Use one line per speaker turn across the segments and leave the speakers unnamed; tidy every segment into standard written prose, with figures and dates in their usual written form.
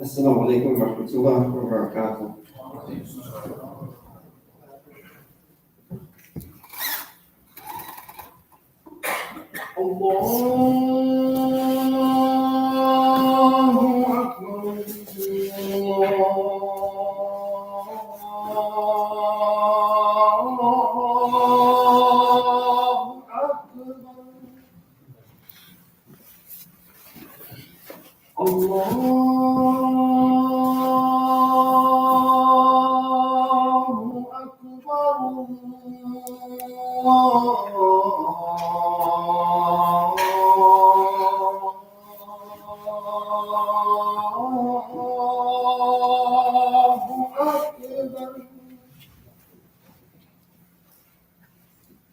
Assalamu alaikum wa rahmatullahi wa barakatuh. Allahu Akbar.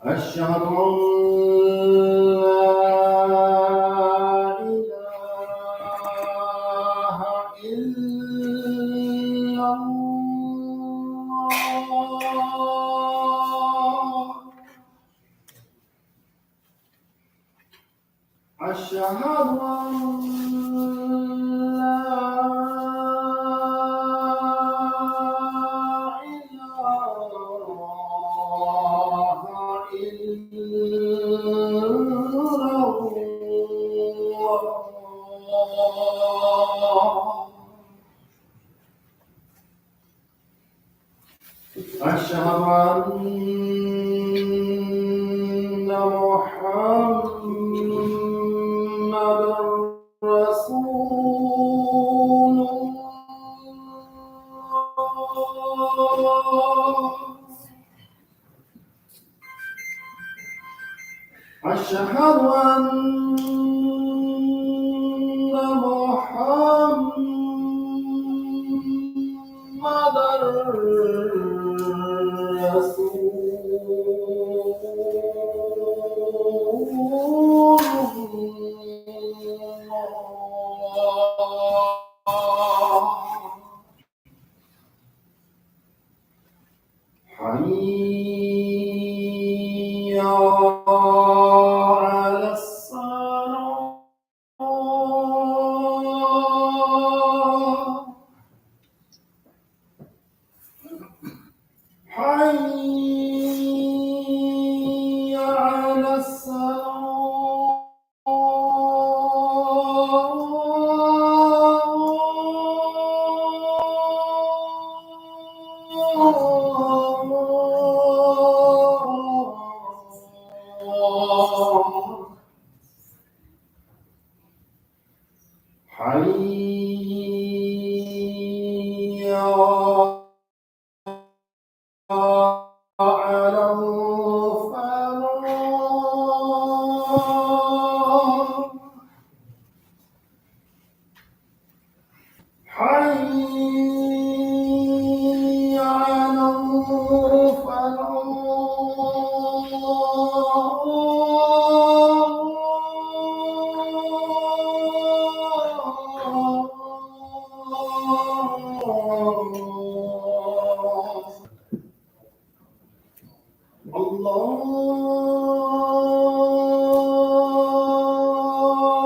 أشهد أن لا إله إلا الله أشهد أن لا أشهد أن محمدًا رسول الله أشهد أن محمدًا حي على الصلاة حي على الصلاة حي على الفلاح حي على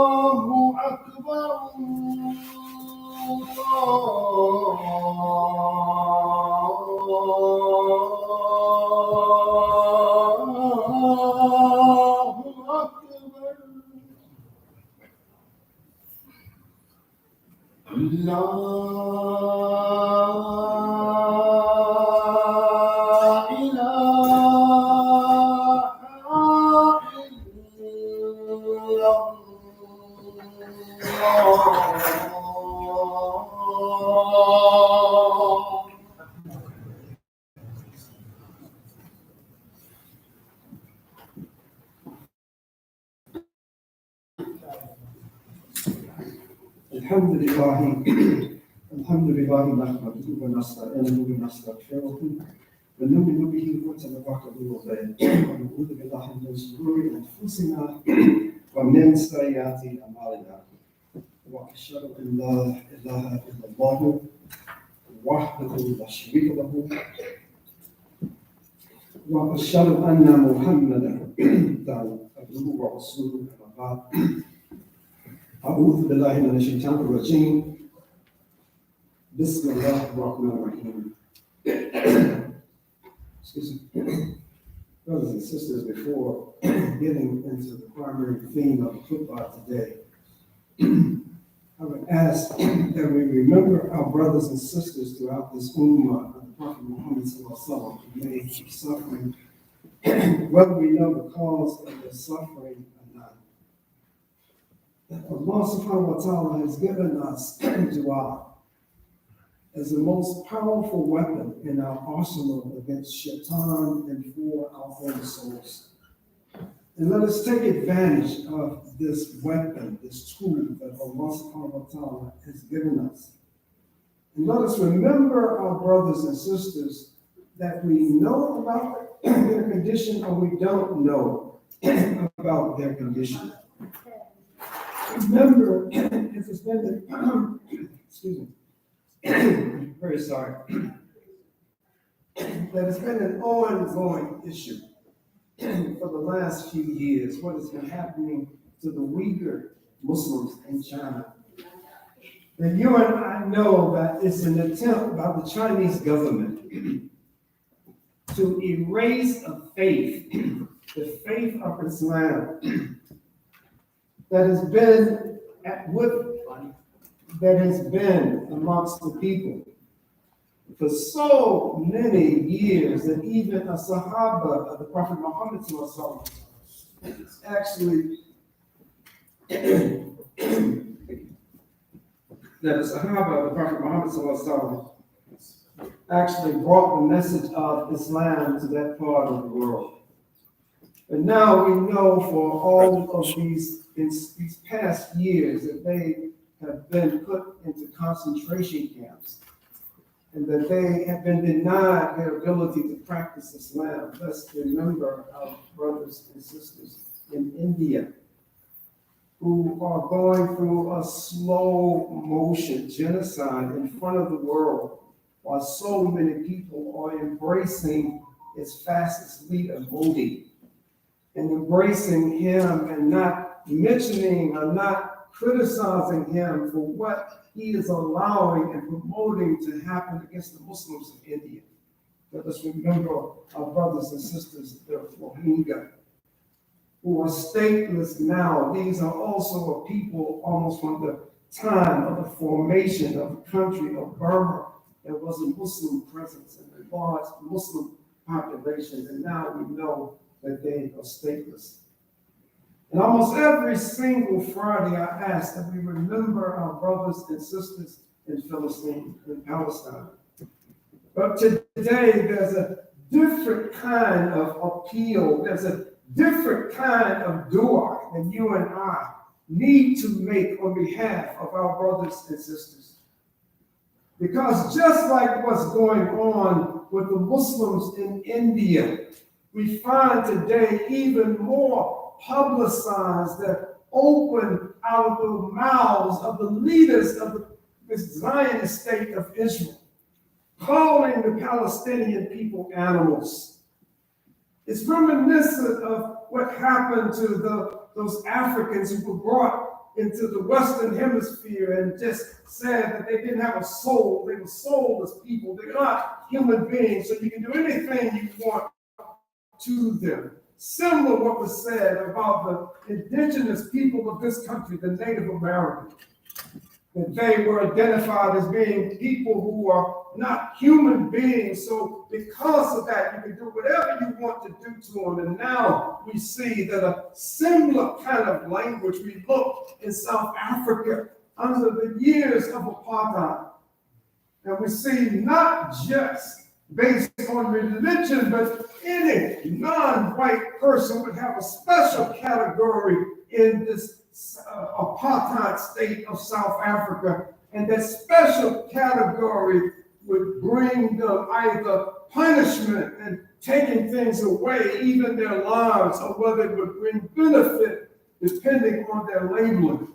الله أكبر الله أكبر لا الحمد لله نحمده ونستعينه ونستغفره ونؤمن به ونتوكل عليه ونعوذ بالله من شرور انفسنا ومن سيئات اعمالنا واشهد ان لا اله الا الله وحده لا شريك له واشهد ان محمدا عبده ورسوله اما بعد أعوذ بالله من الشيطان الرجيم Bismillahirrahmanirrahim. Excuse me. Brothers and sisters, before getting into the primary theme of the Khutbah today, I would ask that we remember our brothers and sisters throughout this Ummah of the Prophet Muhammad sallallahu who may be suffering, whether we know the cause of their suffering or not. That Allah subhanahu wa ta'ala has given us dua as the most powerful weapon in our arsenal against shaitan and for our own souls. And let us take advantage of this weapon, this tool that Allah subhanahu wa ta'ala has given us. And let us remember our brothers and sisters that we know about their condition or we don't know about their condition. Remember, if it's been, excuse me, very sorry, that it's been an ongoing issue for the last few years, what has been happening to the Uyghur Muslims in China. And you and I know that it's an attempt by the Chinese government to erase a faith, the faith of Islam, that has been amongst the people for so many years that even a Sahaba of the Prophet Muhammad actually actually brought the message of Islam to that part of the world. But now we know for all of these past years that they have been put into concentration camps and that they have been denied their ability to practice Islam. Let's remember our brothers and sisters in India who are going through a slow motion genocide in front of the world while so many people are embracing its fastest leader, Modi, and embracing him and not mentioning or not criticizing him for what he is allowing and promoting to happen against the Muslims of India. Let us remember our brothers and sisters, the Rohingya, who are stateless now. These are also a people almost from the time of the formation of the country of Burma. There was a Muslim presence and a large Muslim population, and now we know that they are stateless. And almost every single Friday, I ask that we remember our brothers and sisters in Palestine, in Palestine. But today, there's a different kind of appeal. There's a different kind of dua that you and I need to make on behalf of our brothers and sisters. Because just like what's going on with the Muslims in India, we find today even more publicized that open out of the mouths of the leaders of this Zionist state of Israel, calling the Palestinian people animals. It's reminiscent of what happened to those Africans who were brought into the Western Hemisphere and just said that they didn't have a soul. They were soulless people. They're not human beings, so you can do anything you want to them. Similar to what was said about the indigenous people of this country, the Native Americans, that they were identified as being people who are not human beings. So because of that, you can do whatever you want to do to them. And now we see that a similar kind of language we look in South Africa under the years of apartheid. And we see not just based on religion, but any non-white person would have a special category in this apartheid state of South Africa, and that special category would bring them either punishment and taking things away, even their lives, or whether it would bring benefit depending on their labeling.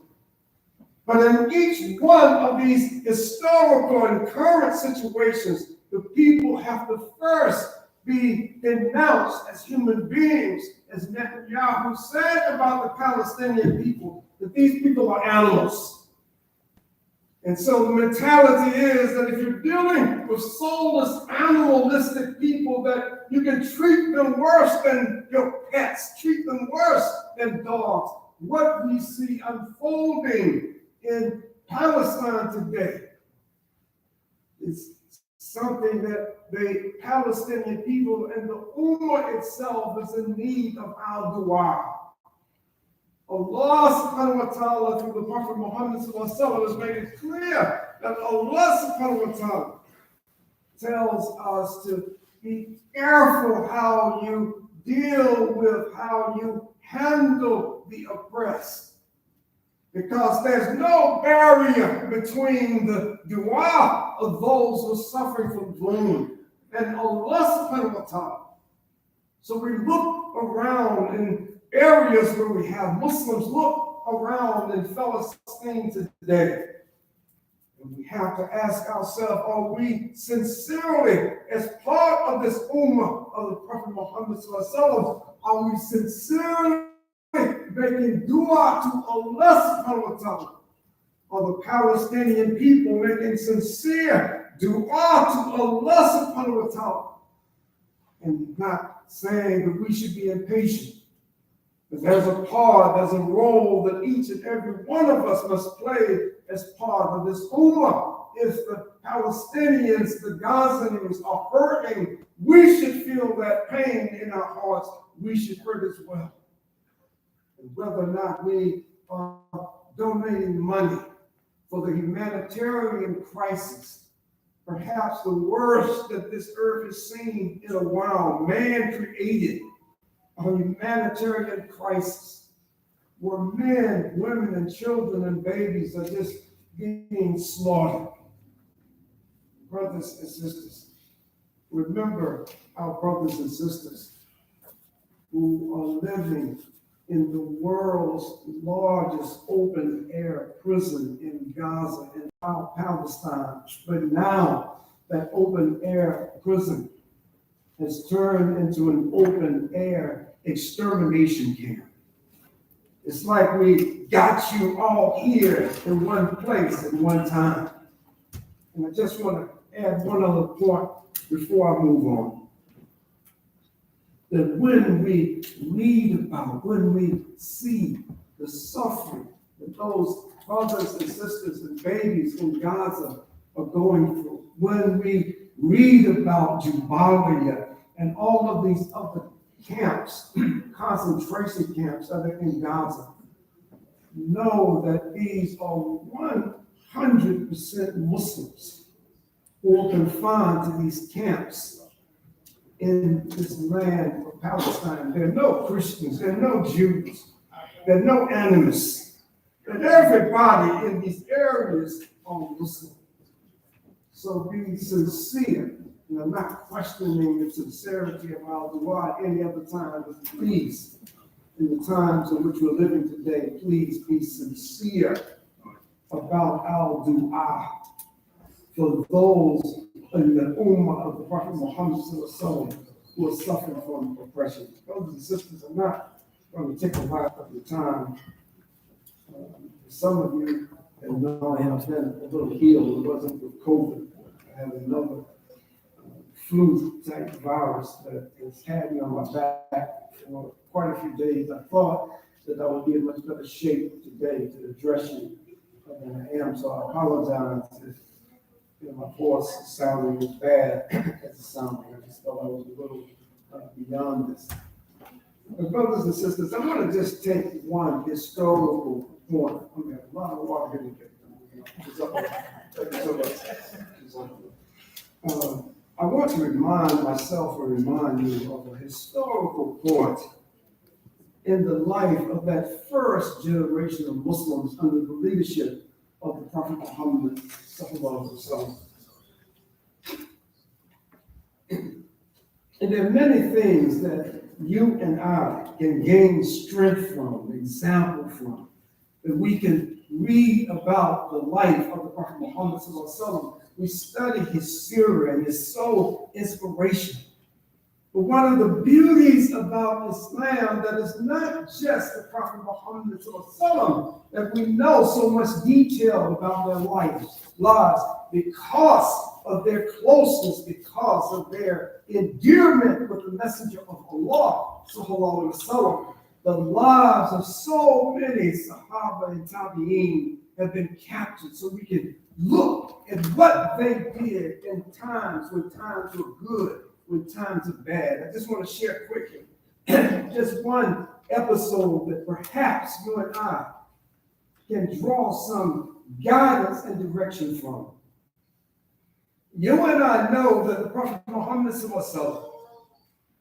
But in each one of these historical and current situations, the people have to first be denounced as human beings, as Netanyahu said about the Palestinian people, that these people are animals. And so the mentality is that if you're dealing with soulless, animalistic people, that you can treat them worse than your pets, treat them worse than dogs. What we see unfolding in Palestine today is something that the Palestinian people and the Ummah itself is in need of our dua. Allah subhanahu wa ta'ala through the Prophet Muhammad sallallahu alaihi wasallam has made it clear that Allah subhanahu wa ta'ala tells us to be careful how you deal with, how you handle the oppressed. Because there's no barrier between the dua of those who are suffering from gloom and Allah subhanahu wa ta'ala. So we look around in areas where we have Muslims, look around in Palestine today. And we have to ask ourselves, are we sincerely, as part of this ummah of the Prophet Muhammad sallallahu alaihi wasallam, are we sincerely making dua to Allah subhanahu wa ta'ala? Are the Palestinian people making sincere dua to Allah subhanahu wa ta'ala? And not saying that we should be impatient. But there's a part, there's a role that each and every one of us must play as part of this ummah. If the Palestinians, the Gazans are hurting, we should feel that pain in our hearts. We should hurt as well. And whether or not we are donating money for the humanitarian crisis, perhaps the worst that this earth has seen in a while, man created a humanitarian crisis where men, women, and children and babies are just being slaughtered. Brothers and sisters, remember our brothers and sisters who are living in the world's largest open-air prison in Gaza and Palestine. But now that open-air prison has turned into an open-air extermination camp. It's like we got you all here in one place at one time. And I just want to add one other point before I move on. That when we read about, when we see the suffering that those brothers and sisters and babies in Gaza are going through, when we read about Jubalia and all of these other camps, concentration camps that are in Gaza, know that these are 100% Muslims who are confined to these camps in this land of Palestine. There are no Christians, there are no Jews, there are no animists, and everybody in these areas are Muslim. So be sincere. And I'm not questioning the sincerity of our dua any other time, but please, in the times in which we're living today, please be sincere about our dua for those in the ummah of the Prophet Muhammad who are suffering from oppression. Brothers and sisters, I'm not going to take a lot of your time. Some of you know I have been a little healed. It wasn't with COVID. I have another flu type virus that has had me on my back for quite a few days. I thought that I would be in much better shape today to address you than I am, so I apologize if my voice is sounding as bad as it sounded. I just thought I was a little beyond this. But brothers and sisters, I want to just take one historical point. I have a lot of water here to get. I want to remind myself or remind you of a historical point in the life of that first generation of Muslims under the leadership of the Prophet Muhammad sallallahu alaihi wasallam. And there are many things that you and I can gain strength from, example from, that we can read about the life of the Prophet Muhammad sallallahu alaihi wasallam. We study his seerah and it's so inspirational. But one of the beauties about Islam that is not just the Prophet Muhammad sallam, that we know so much detail about their lives because of their closeness, because of their endearment with the Messenger of Allah sallallahu alaihi wasallam. The lives of so many Sahaba and Tabi'een have been captured so we can look at what they did in times when times were good, when times are bad. I just want to share quickly just one episode that perhaps you and I can draw some guidance and direction from. You and I know that the Prophet Muhammad sallallahu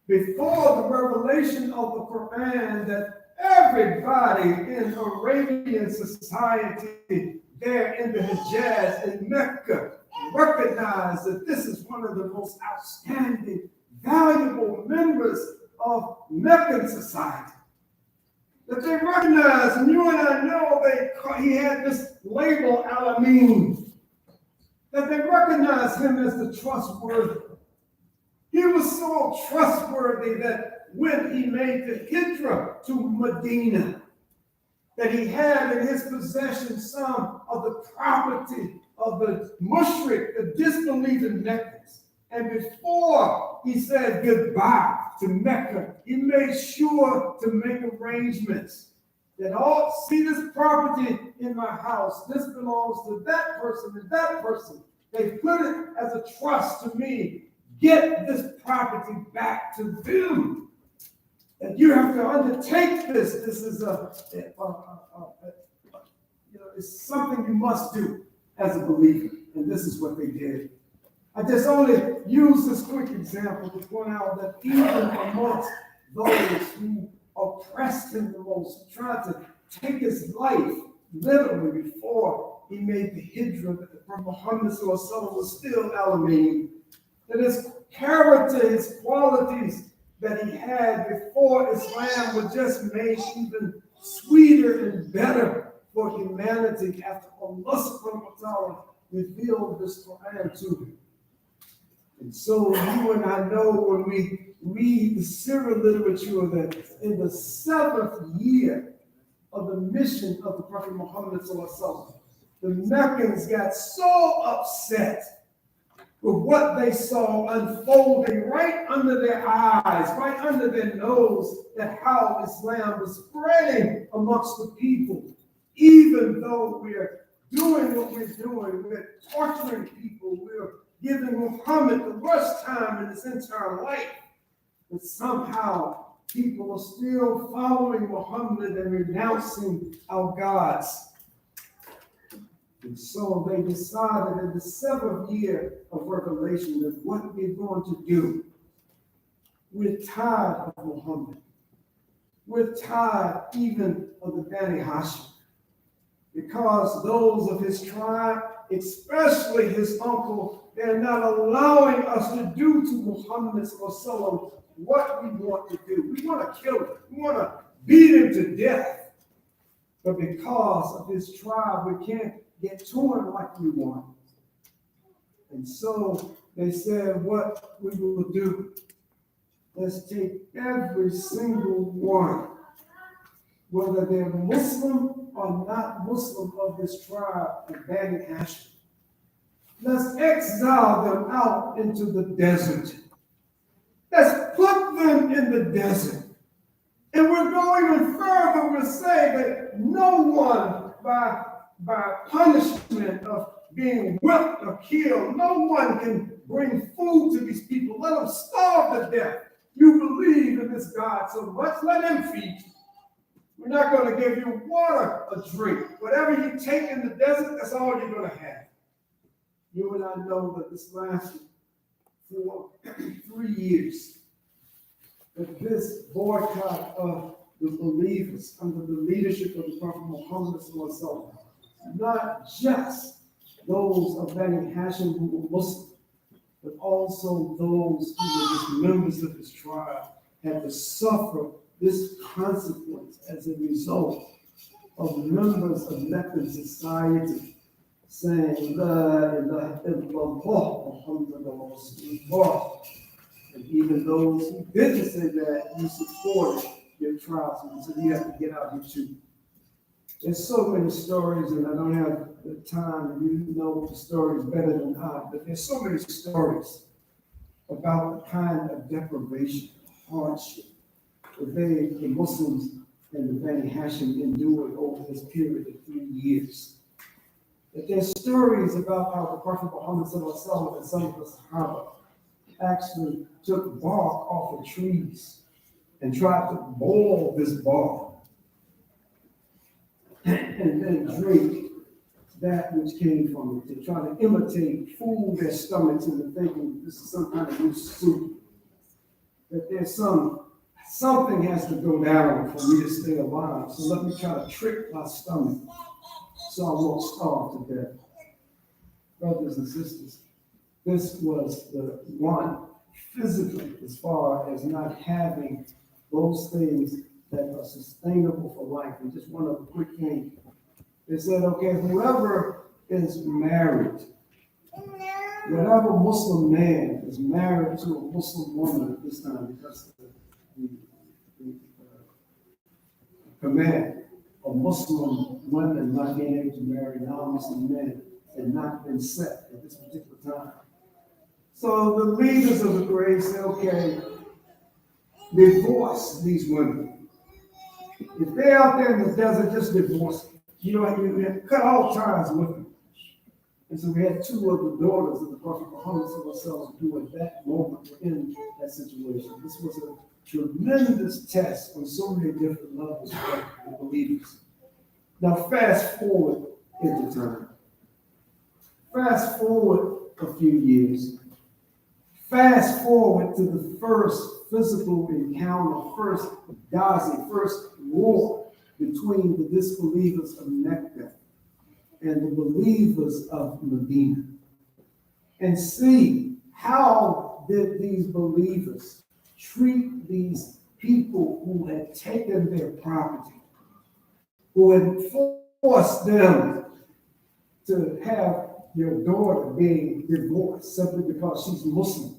before the revelation of the Quran, that everybody in Arabian society there in the Hijaz in Mecca recognized that this is one of the most outstanding, valuable members of Meccan society. That they recognized, and you and I know he had this label, Al-Amin, that they recognized him as the trustworthy. He was so trustworthy that when he made the hijrah to Medina, that he had in his possession some of the property of the mushrik, the disbelieving Meccans. And before he said goodbye to Mecca, he made sure to make arrangements that see this property in my house, this belongs to that person and that person. They put it as a trust to me. Get this property back to them. And you have to undertake this. This is it's something you must do as a believer. And this is what they did. I just only use this quick example to point out that even amongst those who oppressed him the most, tried to take his life literally before he made the hijrah, that the Prophet Muhammad was still Al-Amin. That his character, his qualities that he had before Islam were just made even sweeter and better for humanity after Allah subhanahu wa ta'ala revealed this Quran to him. And so you and I know when we read the Syrian literature that in the 7th year of the mission of the Prophet Muhammad the Meccans got so upset with what they saw unfolding right under their eyes, right under their nose, that how Islam was spreading amongst the people. Even though we're doing what we're doing, we're torturing people, we're giving Muhammad the worst time in his entire life, but somehow people are still following Muhammad and renouncing our gods. And so they decided in the 7th year of Revelation that what we're going to do, we're tired of Muhammad. We're tired even of the Bani Hashim. Because those of his tribe, especially his uncle, they're not allowing us to do to Muhammad what we want to do. We want to kill him. We want to beat him to death. But because of his tribe, we can't get to him like we want. And so they said, what we will do, let's take every single one, whether they're Muslim or not Muslim of this tribe of Bani Hashim. Let's exile them out into the desert. Let's put them in the desert. And we'll go even further. We'll say that no one by punishment of being whipped or killed, no one can bring food to these people. Let them starve to death. You believe in this God so much, let him feed you. We're not going to give you water or drink. Whatever you take in the desert, that's all you're going to have. You and I know that this lasted for 3 years. That this boycott of the believers under the leadership of the Prophet Muhammad, not just those of Bani Hashim who were Muslim, but also those who were just members of his tribe had to suffer this consequence as a result of members of Meccan society saying, La ilaha illallah, Muhammadur Rasulullah. And even those who didn't say that, you supported your trials. And so you have to get out here too. There's so many stories, and I don't have the time. You know the stories better than I, but there's so many stories about the kind of deprivation, hardship that the Muslims and the Bani Hashim endured over this period of 3 years. That there's stories about how the Prophet Muhammad ﷺ and some of the Sahaba actually took bark off of trees and tried to boil this bark and then drink that which came from it, to try to imitate, fool their stomachs into thinking this is some kind of new soup. That there's something has to go down for me to stay alive. So let me try to trick my stomach so I won't starve to death. Brothers and sisters, this was the one physically, as far as not having those things that are sustainable for life. And just one other quick thing. They said, okay, whoever is married, whatever Muslim man is married to a Muslim woman at this time, because the command of Muslim women not being able to marry non-Muslim men had not been set at this particular time. So the leaders of the grave said, okay, divorce these women. If they're out there in the desert, just divorce them. You cut all ties with them. And so we had two of the daughters of the Prophet Muhammad who at that moment were in that situation. This was a tremendous test on so many different levels for the believers. Now fast forward into time. Fast forward a few years. Fast forward to the first physical encounter, first Ghazi, first war between the disbelievers of Mecca and the believers of Medina. And see how did these believers treat these people who had taken their property, who had forced them to have their daughter being divorced simply because she's Muslim.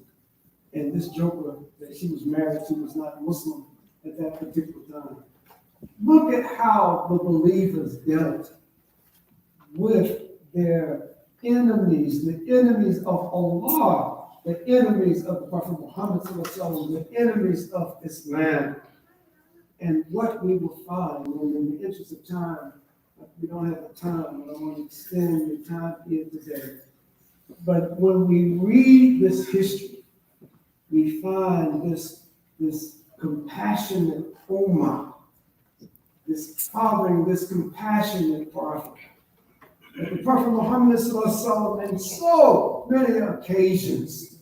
And this joker that she was married to was not Muslim at that particular time. Look at how the believers dealt with their enemies, the enemies of Allah, the enemies of the Prophet Muhammad, the enemies of Islam. And what we will find, and in the interest of time, we don't have the time, but I want to extend the time here today. But when we read this history, we find this compassionate ummah, this fathering, this compassionate prophet. That the Prophet Muhammad in so many occasions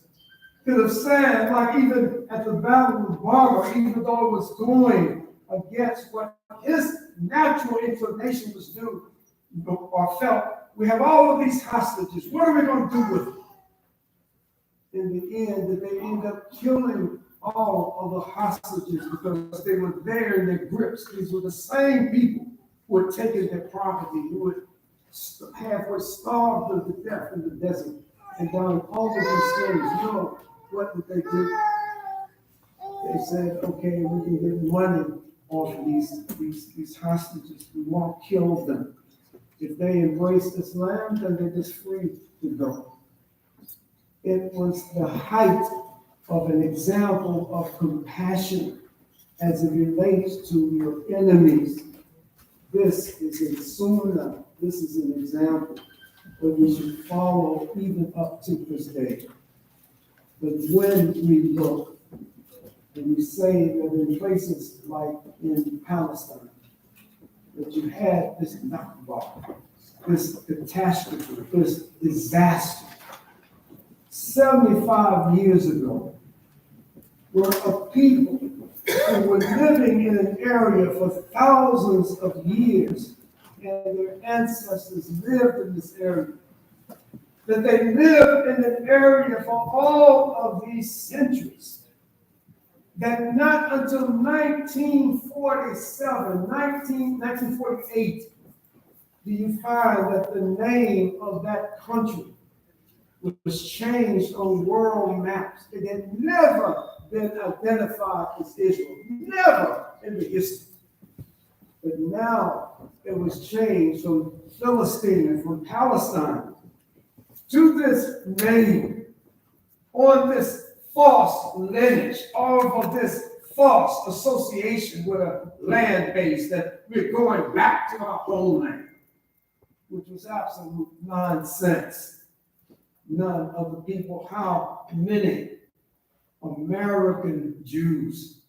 could have said, like even at the Battle of Barber, even though it was going against what his natural inclination was due or felt, we have all of these hostages. What are we going to do with them? In the end, did they end up killing all of the hostages because they were there in their grips? These were the same people who had taken their property, who had halfway starved them to death in the desert and done all of these things. You know, what did they do? They said, okay, we can get money off of these hostages. We won't kill them. If they embrace Islam, then they're just free to go. It was the height of an example of compassion as it relates to your enemies. This is a sunnah. This is an example that we should follow even up to this day. But when we look and we say that in places like in Palestine, that you had this Nakba, this catastrophe, this disaster, 75 years ago, were a people who were living in an area for thousands of years, and their ancestors lived in this area. That they lived in an area for all of these centuries. That not until 1948, do you find that the name of that country was changed on world maps. It had never been identified as Israel. Never in the history. But now it was changed from Philistine, from Palestine, to this name, on this false lineage, all of this false association with a land base that we're going back to our homeland, which was absolute nonsense. None of the people, how many American Jews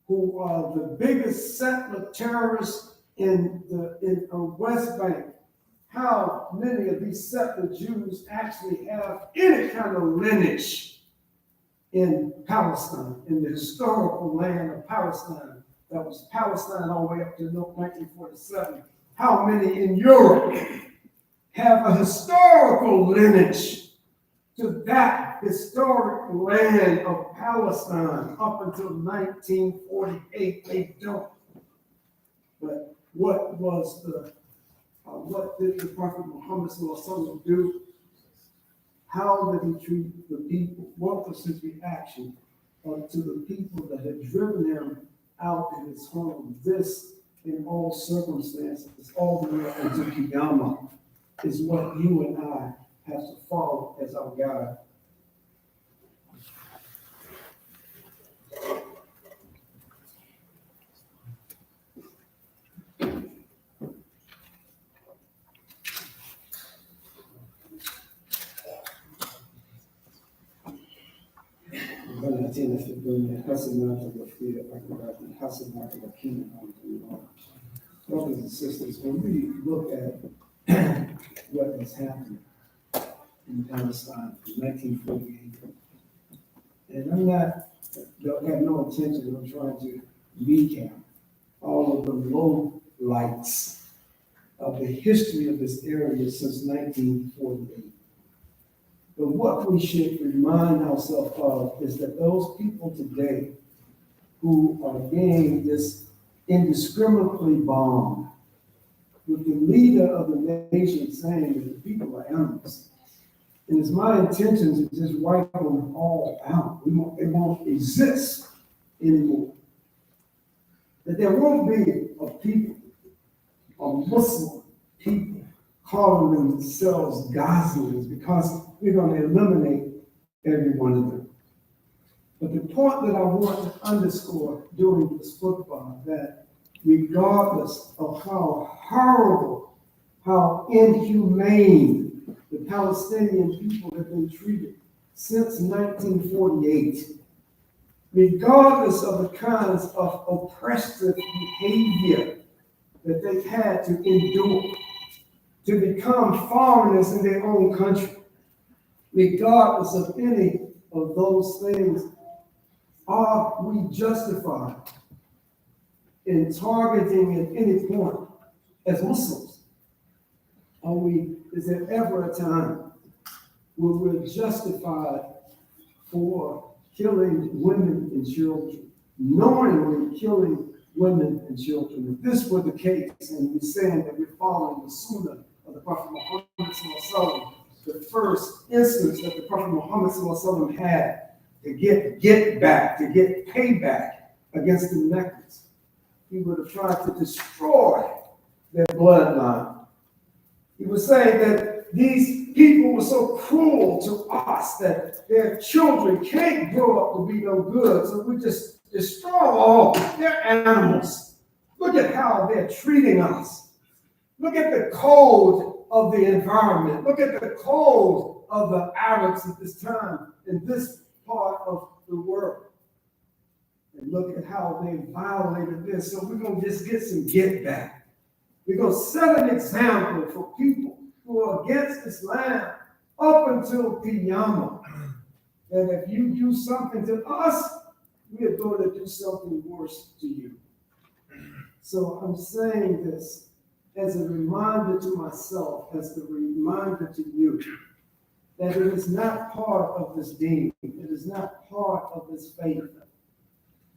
who are the biggest settler terrorists in the West Bank, how many of these settler Jews actually have any kind of lineage in Palestine, in the historical land of Palestine, that was Palestine all the way up to 1947. How many in Europe have a historical lineage to that historic land of Palestine up until 1948? They don't. But what did the Prophet Muhammad do? How did he treat the people? What was his reaction to the people that had driven him out of his home? This, in all circumstances, all the way into Qiyamah, is what you and I have to follow as our guide. في الدنيا حسنات وفي الآخرة حسنات وقنا عذاب النار. Brothers and sisters, when we look at what has happened in Palestine in 1948, and I have no intention of trying to recap all of the low lights of the history of this area since 1948. But what we should remind ourselves of is that those people today who are being this indiscriminately bombed, with the leader of the nation saying that the people are animals. And it's my intention to just wipe them all out. They won't exist anymore. That there won't be a people, a Muslim people, calling themselves Gazans, because we're going to eliminate every one of them. But the point that I want to underscore during this khutbah, that regardless of how horrible, how inhumane the Palestinian people have been treated since 1948, regardless of the kinds of oppressive behavior that they've had to endure, to become foreigners in their own country, regardless of any of those things, are we justified in targeting at any point as Muslims? Is there ever a time where we're justified for killing women and children, knowingly killing women and children? If this were the case, and we're saying that we're following the Sunnah of the Prophet Muhammad, the first instance that the Prophet Muhammad had to get back, to get payback against the Meccans, he would have tried to destroy their bloodline. He was saying that these people were so cruel to us that their children can't grow up to be no good, so we just destroy all. They're animals. Look at how they're treating us. Look at the code of the environment. Look at the code of the Arabs at this time in this part of the world. And look at how they violated this. So we're going to just get some get back. We're going to set an example for people who are against Islam up until Qiyamah. And if you do something to us, we are going to do something worse to you. So I'm saying this as a reminder to myself, as a reminder to you, that it is not part of this deen, it is not part of this faith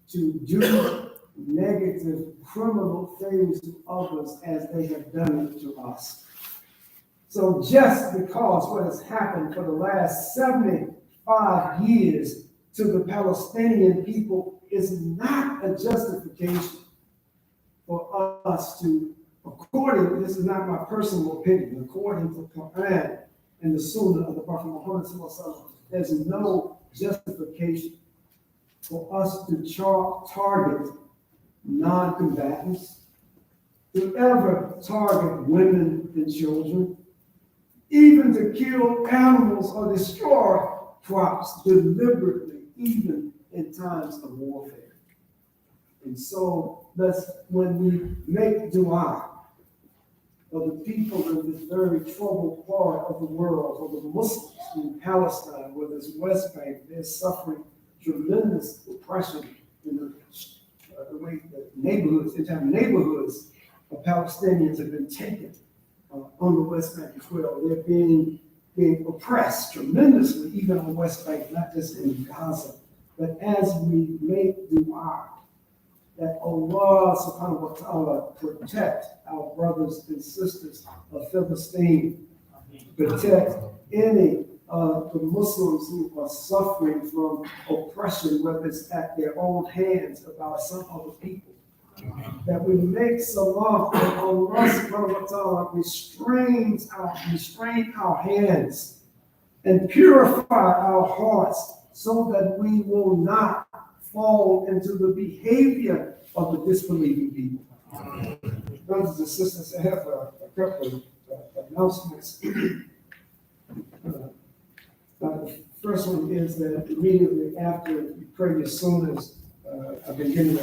to do negative, criminal things to others as they have done it to us. So just because what has happened for the last 75 years to the Palestinian people is not a justification for us to, this is not my personal opinion, according to the Quran and the Sunnah of the Prophet Muhammad sallallahu alaihi wasallam, there's no justification for us to target non-combatants, to ever target women and children, even to kill animals or destroy crops deliberately, even in times of warfare. And so when we make dua of the people in this very troubled part of the world, of the Muslims in Palestine, whether it's West Bank, they're suffering tremendous oppression in the way that entire neighborhoods of Palestinians have been taken on the West Bank as well. They're being oppressed tremendously, even on the West Bank, not just in Gaza. But as we make dua, that Allah subhanahu wa ta'ala protect our brothers and sisters of Philistine, protect any the Muslims who are suffering from oppression, whether it's at their own hands or by some other people. That we make salah, that Allah subhanahu wa ta'ala restrain our hands and purify our hearts so that we will not fall into the behavior of the disbelieving people. Brothers and sisters, I have a couple of announcements. The first one is that immediately after you pray your sunnahs, I've been given a